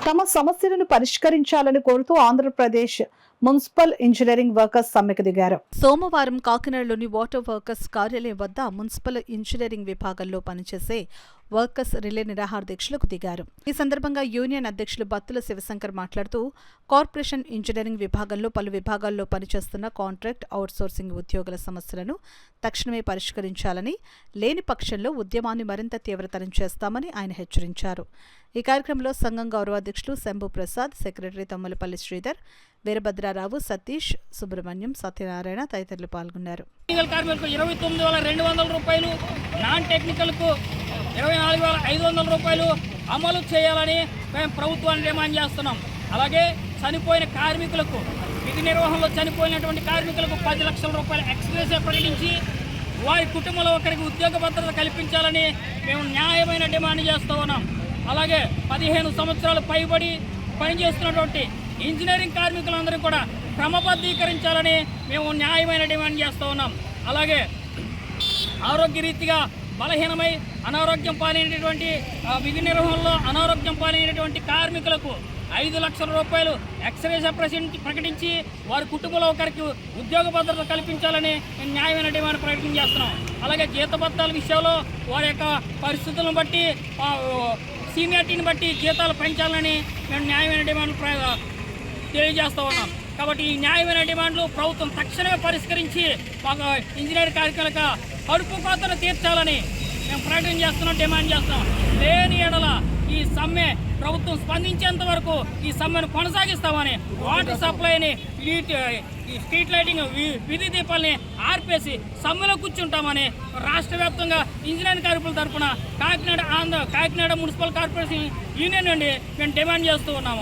తమ సమస్యలను పరిష్కరించాలని కోరుతూ ఆంధ్రప్రదేశ్ మున్సిపల్ ఇంజనీరింగ్ వర్కర్స్ సమ్మెకు దిగారు. సోమవారం కాకినాడలోని వాటర్ వర్కర్స్ కార్యాలయం వద్ద మున్సిపల్ ఇంజనీరింగ్ విభాగంలో పనిచేసే వర్కర్స్ రిలే నిరాహార దీక్షలకు దిగారు. ఈ సందర్భంగా యూనియన్ అధ్యక్షులు బత్తుల శివశంకర్ మాట్లాడుతూ కార్పొరేషన్ ఇంజనీరింగ్ విభాగంలో పలు విభాగాల్లో పనిచేస్తున్న కాంట్రాక్ట్ అవుట్సోర్సింగ్ ఉద్యోగుల సమస్యలను తక్షణమే పరిష్కరించాలని, లేని పక్షంలో ఉద్యమాన్ని మరింత తీవ్రతరం చేస్తామని ఆయన హెచ్చరించారు. ఈ కార్యక్రమంలో సంఘం గౌరవాధ్యక్షులు శంభు ప్రసాద్, సెక్రటరీ తమ్మలపల్లి శ్రీధర్, వీరభద్రారావు, సతీష్, సుబ్రహ్మణ్యం, సత్యనారాయణ తదితరులు పాల్గొన్నారు. కార్మికులకు 29,200 రూపాయలు, నాన్ టెక్నికల్కు 24,500 రూపాయలు అమలు చేయాలని మేము ప్రభుత్వాన్ని డిమాండ్ చేస్తున్నాం. అలాగే చనిపోయిన కార్మికులకు, విధి నిర్వహణలో చనిపోయినటువంటి కార్మికులకు 10 లక్షల రూపాయల ఎక్స్గ్రేషియా ప్రకటించి వారి కుటుంబంలో ఒకరికి ఉద్యోగ భద్రత కల్పించాలని మేము న్యాయమైన డిమాండ్ చేస్తూ ఉన్నాం. అలాగే 15 సంవత్సరాలు పైబడి పనిచేస్తున్నటువంటి ఇంజనీరింగ్ కార్మికులందరూ కూడా క్రమబద్ధీకరించాలని మేము న్యాయమైన డిమాండ్ చేస్తూ ఉన్నాం. అలాగే ఆరోగ్యరీతిగా బలహీనమై అనారోగ్యం పాలైనటువంటి విధి నిర్వహణలో అనారోగ్యం పాలైనటువంటి కార్మికులకు 5 లక్షల రూపాయలు ఎక్స్గ్రేషియా ప్రకటించి వారి కుటుంబంలో ఒకరికి ఉద్యోగ భద్రత కల్పించాలని మేము న్యాయమైన డిమాండ్ ప్రకటన చేస్తున్నాం. అలాగే జీతభత్యాల విషయంలో వారి యొక్క పరిస్థితులను బట్టి, సీనియారిటీని బట్టి జీతాలు పెంచాలని మేము న్యాయమైన డిమాండ్ తెలియజేస్తూ ఉన్నాం. కాబట్టి ఈ న్యాయమైన డిమాండ్లు ప్రభుత్వం తక్షణమే పరిష్కరించి మాకు ఇంజనీరింగ్ కార్మికులకు కడుపు కోతను తీర్చాలని మేము ప్రకటన చేస్తున్నాం, డిమాండ్ చేస్తున్నాం. లేని ఎడల ఈ సమ్మె ప్రభుత్వం స్పందించేంత వరకు ఈ సమ్మెను కొనసాగిస్తామని, వాటర్ సప్లైని, స్ట్రీట్ లైటింగ్, విధి దీపాలని ఆర్పేసి సమ్మెలో కూర్చుంటామని రాష్ట్ర వ్యాప్తంగా ఇంజనీరింగ్ కార్మికుల తరఫున కాకినాడ మున్సిపల్ కార్పొరేషన్ యూనియన్ నుండి మేము డిమాండ్ చేస్తూ ఉన్నాము.